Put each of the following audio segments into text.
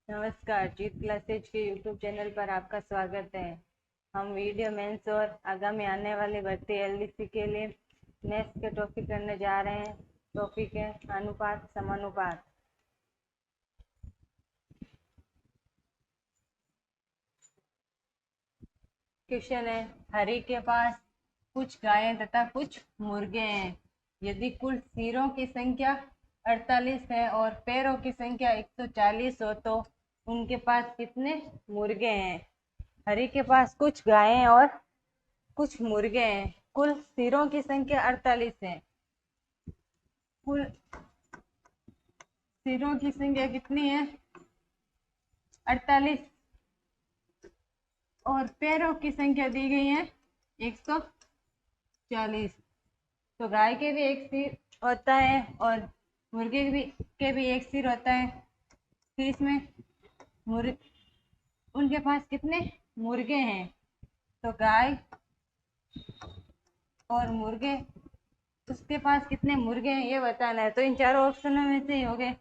नमस्कार, जीत क्लासेज के YouTube channel पर आपका स्वागत है। हम वीडियो मेंस और आगामी आने वाली भर्ती एलडीसी के लिए नेक्स्ट के टॉपिक करने जा रहे हैं। टॉपिक है अनुपात समानुपात। क्वेश्चन है, हरि के पास कुछ गायें तथा कुछ मुर्गे हैं। यदि कुल सिरों की संख्या 48 है और पैरों की संख्या 140 हो तो उनके पास कितने मुर्गे हैं। हरि के पास कुछ गायें और कुछ मुर्गे हैं। कुल सिरों की संख्या 48 है। कुल सिरों की संख्या कितनी है? 48 और पैरों की संख्या दी गई है 140। तो गाय के भी एक सिर होता है और मुर्गे के भी एक सिर होता है। फिर इसमें उनके पास कितने मुर्गे हैं? तो गाय और मुर्गे, उसके पास कितने मुर्गे हैं ये बताना है। तो इन चारों ऑप्शनों में से ही हो गए।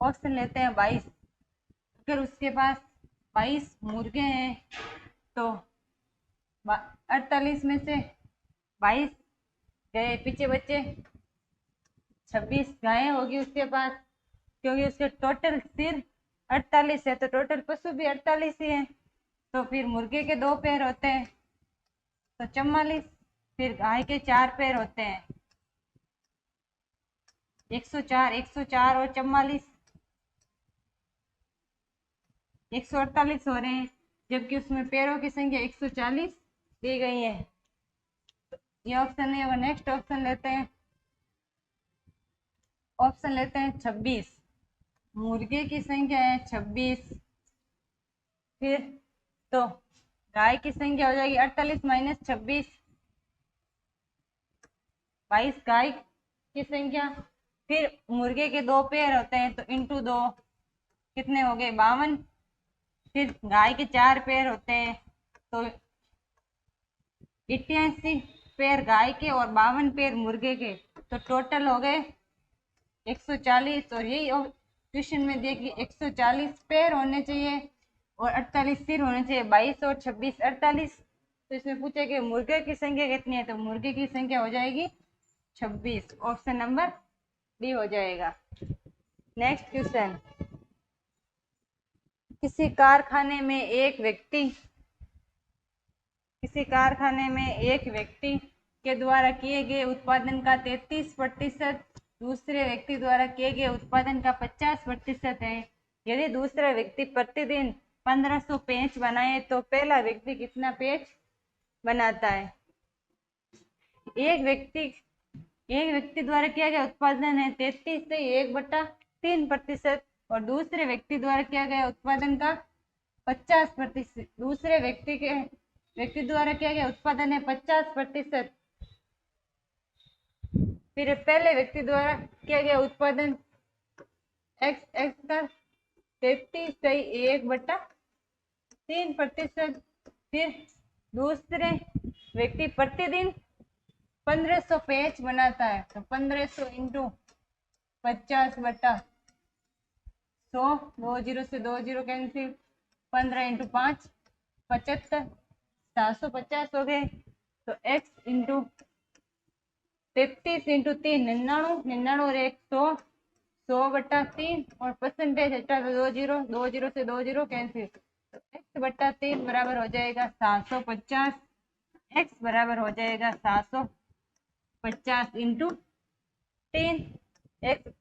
ऑप्शन लेते हैं 22। अगर उसके पास 22 मुर्गे हैं तो 48 में से 22 गए, पीछे बच्चे 26 गायें होगी उसके पास, क्योंकि उसके टोटल सिर 48 है तो टोटल पशु भी 48 ही है। तो फिर मुर्गे के 2 पैर होते हैं तो 44। फिर गाय के 4 पैर होते हैं 104, 104 और 44 148 हो रहे हैं, जबकि उसमें पैरों की संख्या 140 दी गई है। ये ऑप्शन है। और नेक्स्ट ऑप्शन लेते हैं, ऑप्शन लेते हैं 26। मुर्गे की संख्या है 26। फिर तो गाय की संख्या हो जाएगी 48 माइनस 26, 22 गाय की संख्या। फिर मुर्गे के 2 पैर होते हैं तो इंटू 2 कितने हो गए? 52। फिर गाय के 4 पैर होते हैं तो 88 पैर गाय के और 52 पैर मुर्गे के, तो टोटल हो गए 140। और यही क्वेश्चन में देखिए 140 पैर होने चाहिए और 48 सिर होने चाहिए। 22 और 26 48। तो इसमें पूछे कि मुर्गे की संख्या कितनी है, तो मुर्गे की संख्या हो जाएगी 26। ऑप्शन नंबर डी हो जाएगा। नेक्स्ट क्वेश्चन, किसी कारखाने में एक व्यक्ति के द्वारा किए गए उत्पादन का 33% दूसरे व्यक्ति द्वारा किए गए उत्पादन का 50% है। यदि दूसरा व्यक्ति प्रतिदिन 1500 पेच बनाए तो पहला व्यक्ति कितना पेच बनाता है? एक व्यक्ति द्वारा किया गया उत्पादन है 33 से 1/3% और दूसरे व्यक्ति द्वारा किया गया उत्पादन का 50%। दूसरे व्यक्ति द्वारा किया गया उत्पादन है 50%। फिर पहले व्यक्ति द्वारा किया गया उत्पादन x का 33 से 1/3%। फिर दूसरे व्यक्ति प्रतिदिन 1500 पेच बनाता है तो 1500 इंटू 50/100, 2 0 से 2 0 कैंसिल, 15 इंटू 5 75, 750 हो गए। तो x इंटू 33 इंटू 3 99, 99 और 100, 100/3 और परसेंटेज हटा तो 2 0 से 2 0 कैंसिल। तो x/3 बराबर हो जाएगा 750। x बराबर हो जाएगा 750 इंटू 3। x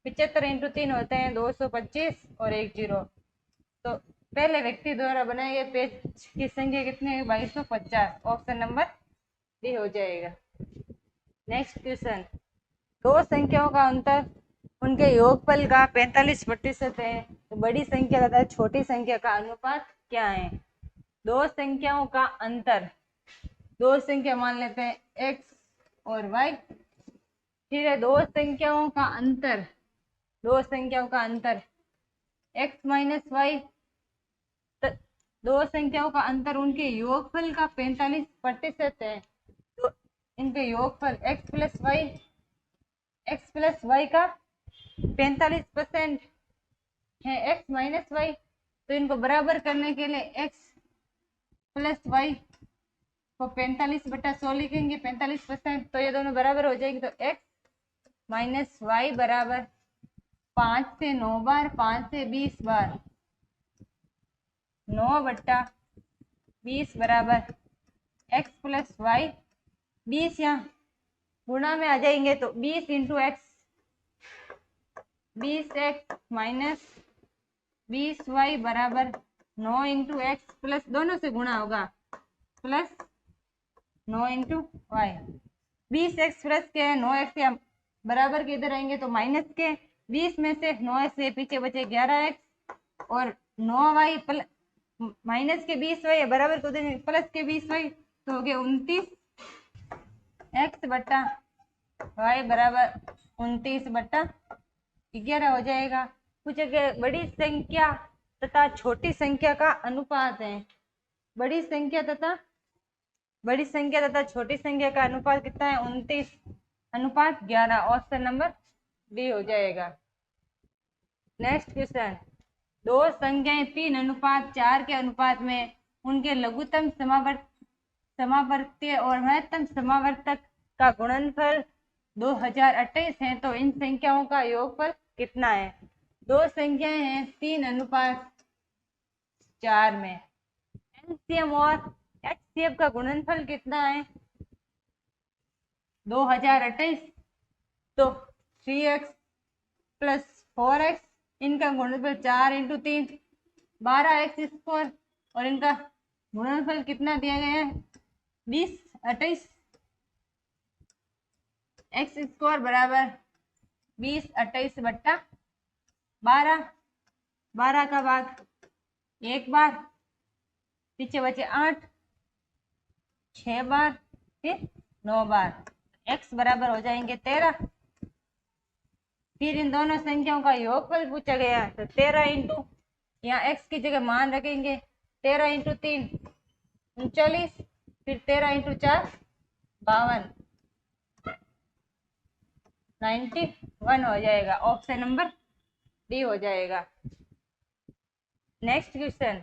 75 इंटू 3 होते हैं 225 और 1 0। तो पहले व्यक्ति द्वारा बनाए गए पेज की संख्या कितनी है? 2250। ऑप्शन नंबर डी हो जाएगा। नेक्स्ट क्वेश्चन, दो संख्याओं का अंतर उनके योगफल का 45% है तो बड़ी संख्या तथा छोटी संख्या का अनुपात क्या है? दो संख्याओं का अंतर, दो संख्या मान लेते हैं x और y। ठीक है, दो संख्याओं का अंतर x माइनस वाई, दो संख्याओं का अंतर उनके योगफल का 45% है तो इनके योगफल x प्लस वाई का 45%। है x माइनस वाई, तो इनको बराबर करने के लिए x प्लस वाई को 45/100 लिखेंगे, 45%, तो ये दोनों बराबर हो जाएंगे। तो x माइनस वाई बराबर 5 से 9 बार, 5 से 20 बार, 9/20 बराबर x प्लस वाई, 20 यहाँ गुणा में आ जाएंगे तो 20 into x, 20x minus 20y बराबर 9 इंटू एक्स प्लस दोनों से गुणा होगा plus 9 into Y. 20x plus के 9x या बराबर के इधर आएंगे तो माइनस के, 20 में से 9x से पीछे बचे 11x और 9y प्लस माइनस के 20y बराबर को देंगे प्लस के 20y, तो हो गया 29x बटा y बराबर 29/11 हो जाएगा। कुछ अगर बड़ी संख्या तथा छोटी संख्या का अनुपात है, बड़ी संख्या तथा छोटी संख्या का अनुपात कितना है? 29:11, ऑप्शन नंबर डी हो जाएगा। नेक्स्ट क्वेश्चन, दो संख्याएं 3:4 के अनुपात में उनके लघुत्तम समावर्तीय और महत्तम समावर्तक का गुणनफल 2028 है, तो इन संख्याओं का योगफल कितना है? दो संख्याएं हैं 3:4 में, एलसीएम और एचसीएफ का गुणनफल कितना है? 2028, तो 3x प्लस 4x, इनका गुणनफल 4 इंटू 3 12x², और इनका गुणनफल कितना दिया गया है? 2028, x² बराबर 2028/12, 12 का भाग एक बार, पीछे बचे 8, 6 बार, फिर 9 बार, x बराबर हो जाएंगे 13। फिर इन दोनों संख्याओं का योगफल पूछा गया, तो 13 इंटू, यहाँ x की जगह मान रखेंगे, 13 इंटू 3 39, फिर 13 इंटू 4 52, 91 हो जाएगा, ऑप्शन नंबर डी हो जाएगा। नेक्स्ट क्वेश्चन,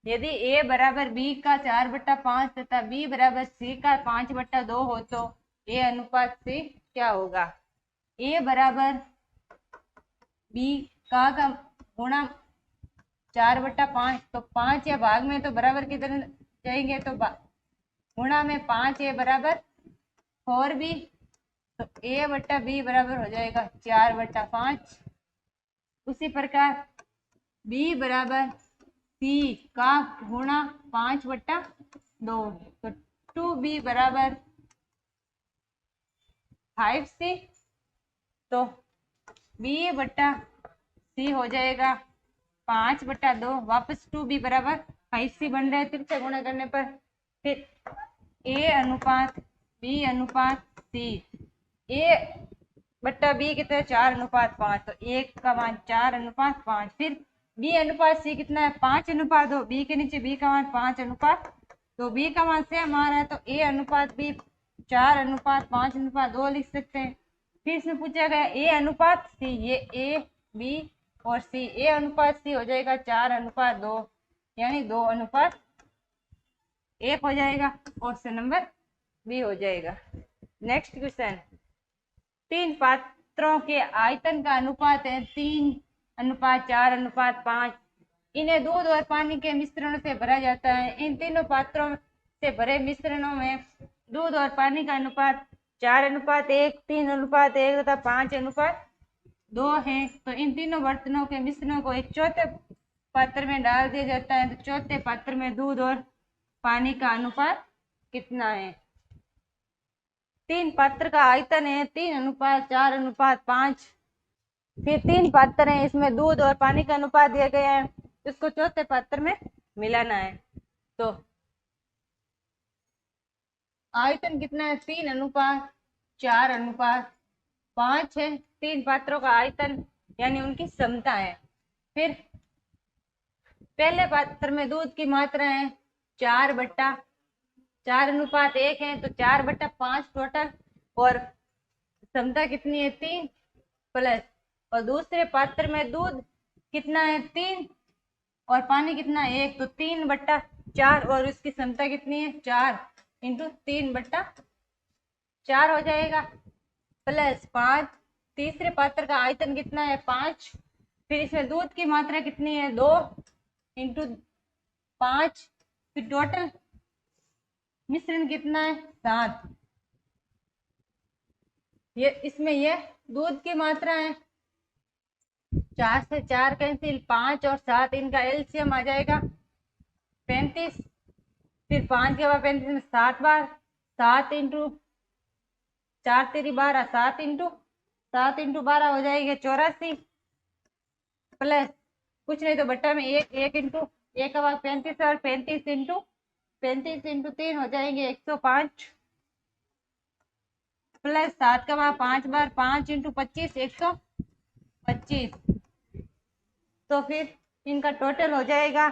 यदि a बराबर b का 4/5 तथा b बराबर c का 5/2 हो तो a अनुपात c क्या होगा? a बराबर b का गुणा 4/5, तो 5 या भाग में तो बराबर की तरह जाएंगे, तो गुणा में 5 a बराबर 4b, तो a/b बराबर हो जाएगा 4/5। उसी प्रकार b बराबर c का गुणा 5/2, तो 2b बराबर 5c, तो b/c हो जाएगा 5/2, वापस 2b बराबर 5c बन रहा है तिरछा गुणा करने पर। फिर a अनुपात b अनुपात c, a/b कितना है? 4:5, तो 1 का मान 4:5। फिर b अनुपात c कितना है? 5:2, b के नीचे b का मान 5:, तो b का मान सेम आ रहा है, तो a अनुपात b 4:5:2 लिख सकते हैं। फिर इसमें पूछा गया a अनुपात c, ये a b और c, a अनुपात c हो जाएगा 4:2, यानी 2:1 हो जाएगा, ऑप्शन नंबर बी हो जाएगा। नेक्स्ट क्वेश्चन, 3 पात्रों के आयतन का अनुपात है 3:4:5, इन्हें दूध और पानी के मिश्रण से भरा जाता है। इन तीनों पात्रों से भरे मिश्रणों में दूध और पानी का अनुपात 4:1, 3:1 तथा 5:2 है। तो इन तीनों बर्तनों के मिश्रणों को एक चौथे पात्र में डाल दिया जाता है, तो चौथे पात्र में दूध और पानी का अनुपात कितना है? 3 पात्र का आयतन है 3:4:5, फिर 3 पात्र हैं, इसमें दूध और पानी का अनुपात दिया गया है, इसको चौथे पात्र में मिलाना है। तो आयतन कितना है? 3:4:5 है, 3 पात्रों का आयतन यानी उनकी क्षमता है। फिर पहले पात्र में दूध की मात्रा है 4:4:1 है, तो 4/5 टोटल, और क्षमता कितनी है? 3 प्लस, और दूसरे पात्र में दूध कितना है 3 और पानी कितना है 1, तो 3/4 और उसकी क्षमता कितनी है 4 इंटू 3/4 हो जाएगा। प्लस 5, तीसरे पात्र का आयतन कितना है 5, फिर इसमें दूध की मात्रा कितनी है 2 इंटू 5, फिर टोटल मिश्रण कितना है 7। ये इसमें ये दूध की मात्रा है, 4 से 4 कैंसिल, 5 और 7 इनका एलसीएम आ जाएगा 35, फिर 5 के बाद 35 में 7 बार, 7 इंटू 4 तेरी 12, 7 इंटू 12 हो जाएगा 84, प्लस कुछ नहीं तो बट्टा में 1 इंटू 1 का भाग 35 और 35 इंटू 3 हो जाएंगे 105, प्लस 7 का भाग 5 बार, 5 इंटू 25 125, तो फिर इनका टोटल हो जाएगा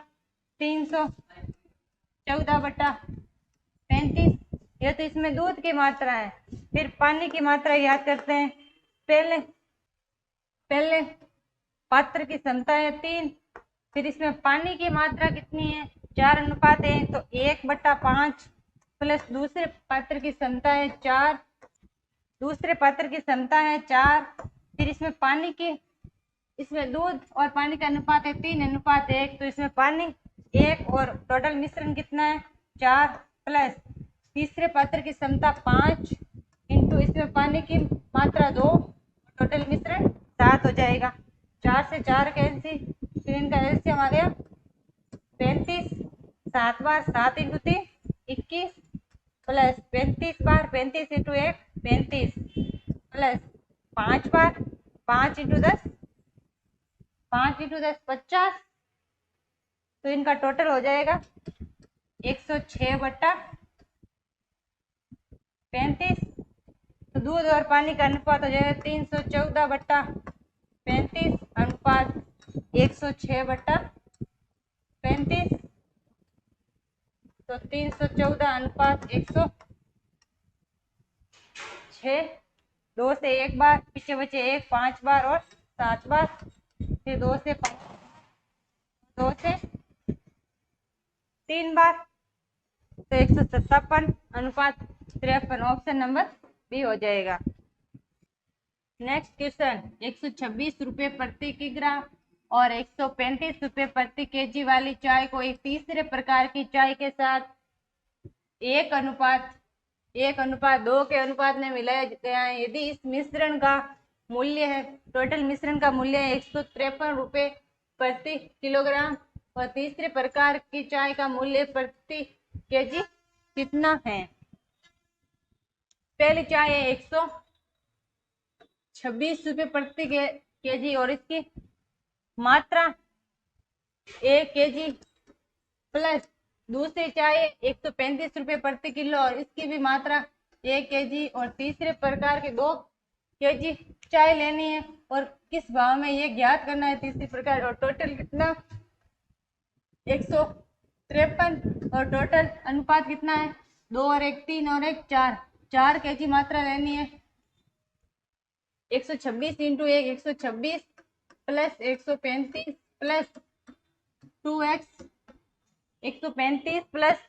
314/35। ये तो इसमें दूध की मात्रा है। फिर पानी की मात्रा याद करते हैं। पहले पात्र की क्षमता है 3, फिर इसमें पानी की मात्रा कितनी है 4:1, तो 1/5 प्लस दूसरे पात्र की क्षमता है 4, फिर इसमें पानी की, इसमें दूध और पानी का अनुपात है 3:1, तो इसमें पानी 1 और टोटल मिश्रण कितना है 4, प्लस तीसरे पात्र की क्षमता 5 इंटू इसमें पानी की मात्रा 2, टोटल मिश्रण 7 हो जाएगा। 4 से 4 कैंसिल, फिर इनका एलसीएम आ गया 35, 7 बार 7 इंटू 3 21, प्लस 35 बार 35 इंटू 1 35, प्लस 5 बार 5 इंटू 10 50, तो इनका टोटल हो जाएगा 106/35, तो दूध और पानी का अनुपात हो जाएगा 314/35 अनुपात 106/35, तो 314 अनुपात 106, 2 से 1 बार, पीछे बचे 1 5 बार और 7 बार, फिर 2 से 3 बार, तो 157 अनुपात 53, ऑप्शन नंबर बी हो जाएगा। नेक्स्ट क्वेश्चन, 126 रुपये प्रति किग्रा और 135 रुपये प्रति केजी वाली चाय को एक तीसरे प्रकार की चाय के साथ 1:2 के अनुपात में मिलाया गया है। यदि इस मिश्रण का मूल्य है, टोटल मिश्रण का मूल्य है 153 रुपये प्रति किलोग्राम और तीसरे प्रकार की चाय का मूल्य प्रति केजी कितना है। पहली चाय है 126 रुपये प्रति केजी और इसकी मात्रा 1 केजी, प्लस दूसरी चाय 135 रुपये प्रति किलो और इसकी भी मात्रा 1 केजी, और तीसरे प्रकार के 2 केजी चाय लेनी है और किस भाव में ये ज्ञात करना है तीसरी प्रकार, और टोटल कितना 153, और टोटल अनुपात कितना है 2 और 1 3 और 1 4 केजी मात्रा लेनी है। 126 into 1 126 plus 135 plus 2x 135 plus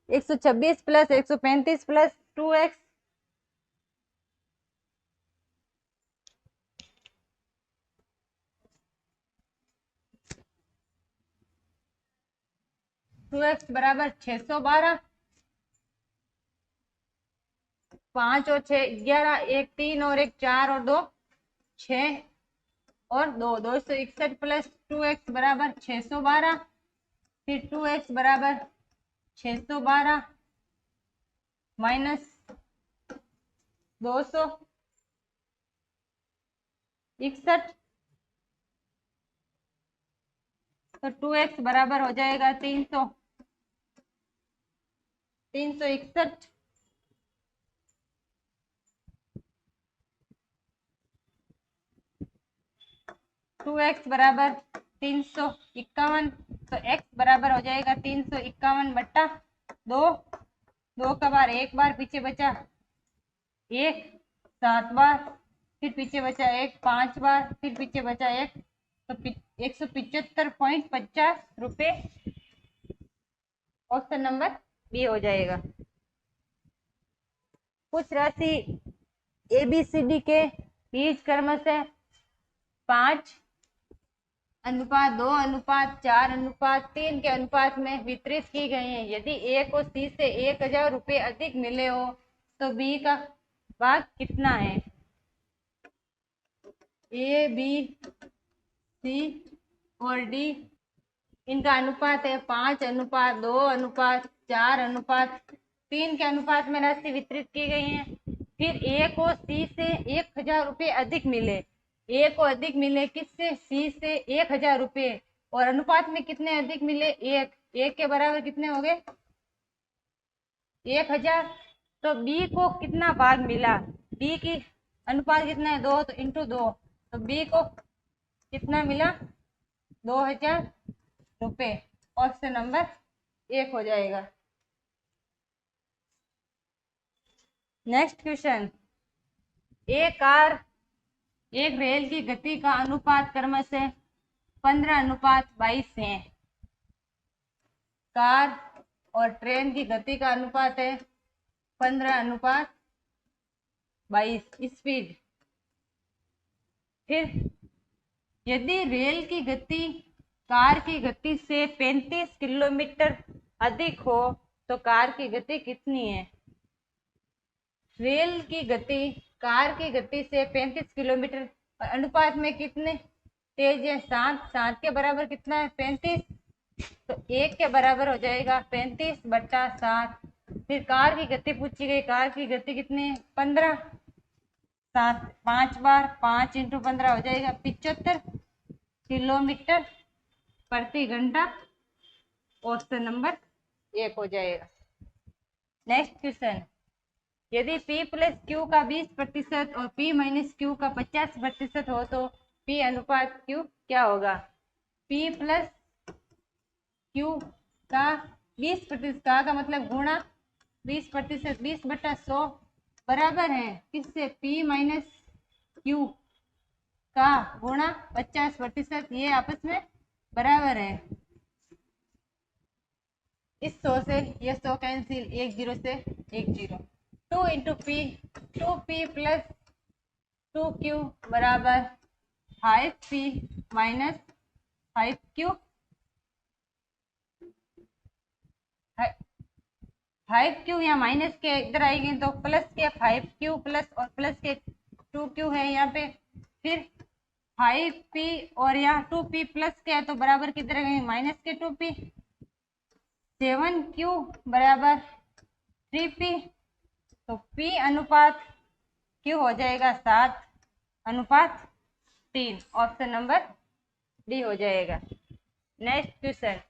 126 plus 135 plus 2x, बराबर 612, 5 और 6 11, 1 3 और 1 4 और 2 6 और 2 261 प्लस 2x बराबर 612, फिर 2x बराबर 612 माइनस 261, तो 2x बराबर हो जाएगा 361, 2x बराबर 351, तो x बराबर हो जाएगा 351/2, 2 का बार 1 बार पीछे बचा 1 7 बार, फिर पीछे बचा 1 5 बार, फिर पीछे बचा 1, तो 175.50 रुपये ऑप्शन नंबर बी हो जाएगा। कुछ राशि ABCD के बीज क्रम से 5:2:4:3 के अनुपात में वितरित की गई है। यदि A को C से 1000 रुपये अधिक मिले हो तो B का भाग कितना है? A, B, C और D इनका अनुपात है 5:2:4:3 के अनुपात में राशि वितरित की गई है। फिर A को C से 1000 रुपये अधिक मिले, A को अधिक मिले किससे? C से 1000 रुपये, और अनुपात में कितने अधिक मिले? 1 के बराबर कितने हो गए? 1000। तो B को कितना भाग मिला? B की अनुपात कितना है? 2, तो इंटू 2, तो B को कितना मिला? 2000 रुपये। ऑप्शन नंबर 1 हो जाएगा। नेक्स्ट क्वेश्चन, एक रेल की गति का अनुपात क्रमशः 15:22 है। कार और ट्रेन की गति का अनुपात है 15:22 स्पीड। फिर यदि रेल की गति कार की गति से 35 किलोमीटर अधिक हो तो कार की गति कितनी है? रेल की गति कार की गति से 35 किलोमीटर और अनुपात में कितने तेज है? 7 के बराबर कितना है? 35, तो 1 के बराबर हो जाएगा 35/7। फिर कार की गति पूछी गई, कार की गति कितनी है? 15, 7 5 बार, 5 × 15 हो जाएगा 75 किलोमीटर प्रति घंटा। ऑप्शन नंबर 1 हो जाएगा। नेक्स्ट क्वेश्चन, यदि P + Q का 20% और P - Q का 50% हो तो P अनुपात Q क्या होगा? P + Q का 20% का मतलब गुणा 20%, 20/100 बराबर है किससे? P - Q का गुणा 50%, ये आपस में बराबर है। इस 100 से ये 100 कैंसिल, 1 0 से 1 0। 2 × P, 2P + 2Q बराबर 5P - 5Q। 5Q या माइनस के इधर आएंगे तो प्लस के 5Q प्लस और प्लस के 2Q है यहाँ पे। फिर 5P और यहाँ 2P प्लस के है तो बराबर किधर गए? माइनस के 2P। 7Q बराबर 3P, तो P अनुपात Q हो जाएगा 7:3। ऑप्शन नंबर डी हो जाएगा। नेक्स्ट क्वेश्चन,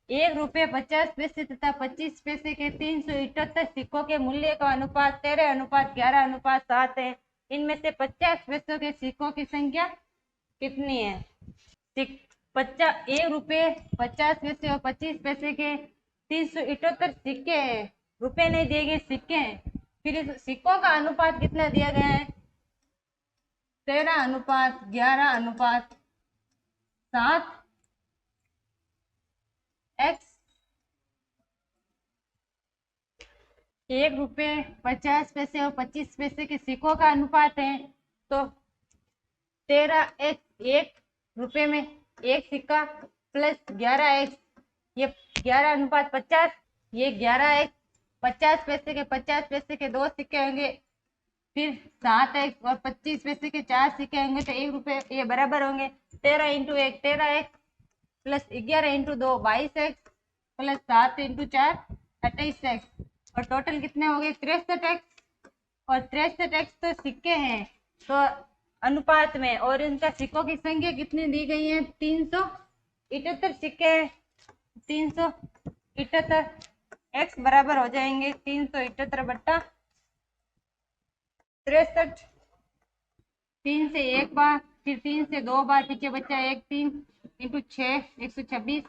1 रुपये 50 पैसे तथा 25 पैसे के 378 सिक्कों के मूल्य का अनुपात 13:11:7 है। इनमें से 50 पैसों के सिक्कों की संख्या कितनी है? 1 रुपये 50 पैसे और 25 पैसे के 378 सिक्के हैं, रुपए नहीं दिए गए, सिक्के हैं। फिर इस सिक्कों का अनुपात कितना दिया गया है? 13:11:7 x। 1 रुपये 50 पैसे और 25 पैसे के सिक्कों का अनुपात है तो 13x, 1 रुपये में 1 सिक्का प्लस 11x, ये 11:50, ये 11x, 50 पैसे के 50 पैसे के 2 सिक्के होंगे, फिर 7x और 25 पैसे के 4 सिक्के होंगे तो 1 रुपये, ये बराबर होंगे 13 × 1 13x plus 11 × 2 22x plus 7 × 4 28x, और टोटल कितने हो गए? 63x। और 63x तो सिक्के हैं तो अनुपात में, और इनका सिक्कों की संख्या कितनी दी गई है? 378 सिक्के हैं। 378 x बराबर हो जाएंगे 378/63। 3 से 1 बार, फिर 3 से 2 बार, पीछे बचा 1 3 × 6 126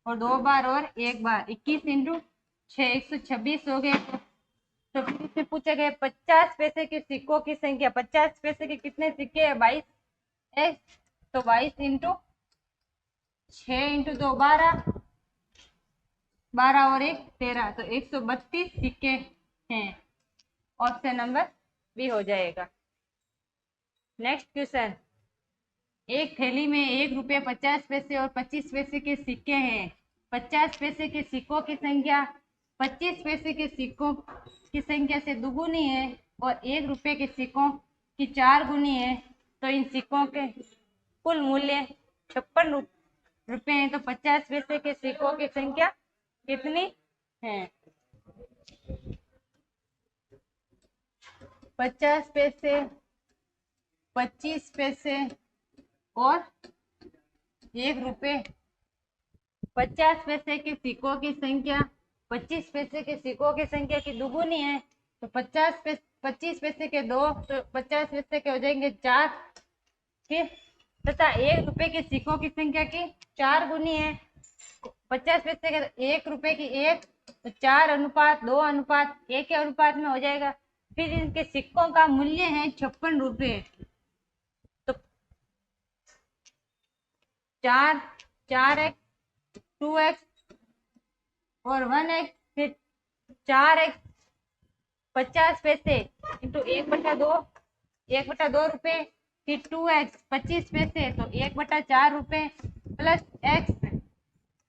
और 2 बार और 1 बार 21 × 6 126 हो गए। तो फिर इसमें पूछा गया 50 पैसे के सिक्कों की संख्या। 50 पैसे के कितने सिक्के हैं? 22 एक्स। तो 22 इंटू 6 इंटू 2 12, 12 और 1 13, तो 132 सिक्के हैं। ऑप्शन नंबर बी हो जाएगा। नेक्स्ट क्वेश्चन, एक थैली में 1 रुपये 50 पैसे और 25 पैसे के सिक्के हैं। 50 पैसे के सिक्कों की संख्या 25 पैसे के सिक्कों की संख्या से दुगुनी है और 1 रुपये के सिक्कों की 4 गुनी है। तो इन सिक्कों के कुल मूल्य 56 रुपये है। तो 50 पैसे के सिक्कों की संख्या कितनी है? 50 पैसे, 25 पैसे और 1 रुपये। 50 पैसे के सिक्कों की संख्या 25 पैसे के सिक्कों की संख्या की दुगुनी है। तो 25 पैसे के 2, तो 50 पैसे के हो जाएंगे 4। फिर तथा 1 रुपये के सिक्कों की संख्या की 4 गुनी है। 50 पैसे के 1 रुपये की 1, तो 4 अनुपात 2 अनुपात 1 के अनुपात में हो जाएगा। फिर इनके सिक्कों का मूल्य है 56 रुपये। तो 4x 2x और 1x, फिर 4x 50 पैसे इंटू 1/2, 1/2 रुपये, फिर 2x 25 पैसे, तो 1/4 रुपये प्लस x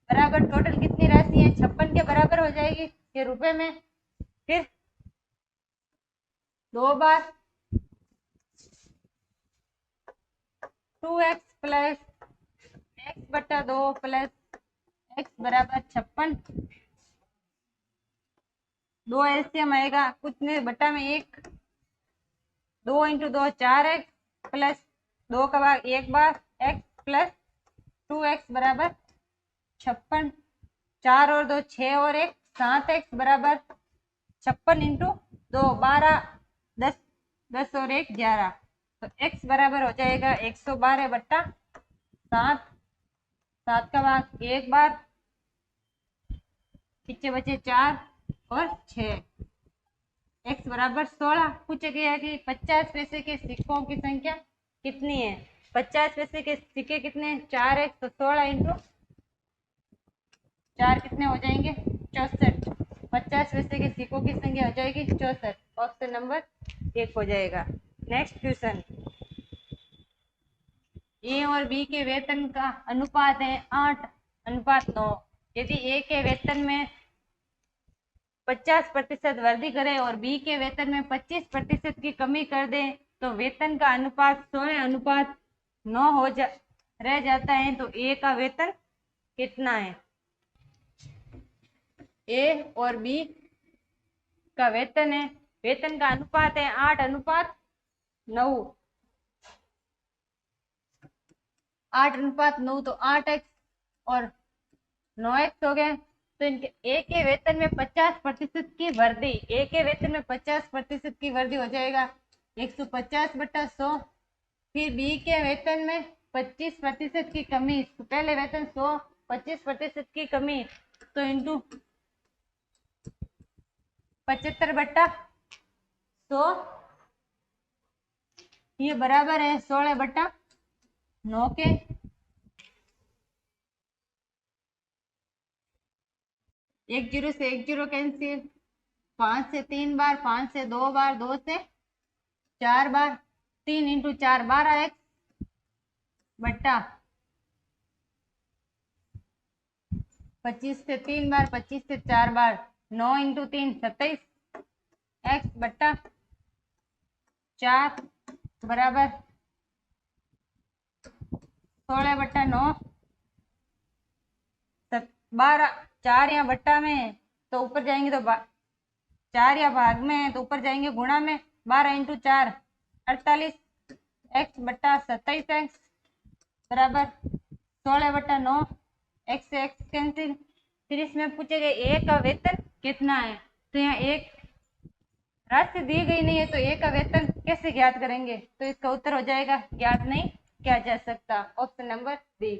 बराबर टोटल कितनी राशि है? 56 के बराबर हो जाएगी ये रुपए में। फिर 2 बार 2x plus x/2 plus x बराबर 56। 2 एलसीएम आएगा कुछ नहीं बटा में 1, 2 इंटू 2 4x प्लस 2 का भाग 1 बार x प्लस 2x बराबर 56। 4 और 2 6 और 1 7x बराबर 56 इंटू 2 12, 10 10 और 1 11। तो x बराबर हो जाएगा 112/7। 7 का भाग 1 बार, पीछे बचे 4 और 6। x बराबर 16। पूछा गया कि 50 पैसे के सिक्कों की संख्या कितनी है? 50 पैसे के सिक्के कितने? 4x, तो 16 इंटू 4 कितने हो जाएंगे? 64। 50 पैसे के सिक्कों की संख्या हो जाएगी 64। ऑप्शन नंबर 1 हो जाएगा। नेक्स्ट क्वेश्चन, ए और बी के वेतन का अनुपात है 8:9। यदि ए के वेतन में 50% वृद्धि करें और बी के वेतन में 25% की कमी कर दें तो वेतन का अनुपात 16:9 रह जाता है। तो ए का वेतन कितना है? ए और बी का वेतन है, वेतन का अनुपात है 8:9। 8:9, तो 8x और 9x हो गए। तो इनके ए के वेतन में 50% की वृद्धि, ए के वेतन में 50% की वृद्धि हो जाएगा 150/100। फिर बी के वेतन में 25% की कमी, पहले वेतन 100, 25% की कमी, तो इंटू 75/100, ये बराबर है 16/9 के। 1 0 से 1 0 कैंसिल, 5 से 3 बार, 5 से 2 बार, 2 से 4 बार, 3 इंटू 4 12x बट्टा 25 से 3 बार, 25 से 4 बार, 9 इंटू 3 27x बट्टा 4 बराबर 16/9। 12 4 यहाँ बट्टा में है तो ऊपर जाएंगे, तो 4 या भाग में है तो ऊपर जाएंगे गुणा में। 12 इंटू 4 48x बट्टा 27x बराबर 16/9। x से x कैंसिल। फिर इसमें पूछेगा ए का वेतन कितना है? तो यहाँ एक राशि दी गई नहीं है तो ए का वेतन कैसे ज्ञात करेंगे? तो इसका उत्तर हो जाएगा ज्ञात नहीं किया जा सकता। Option number D.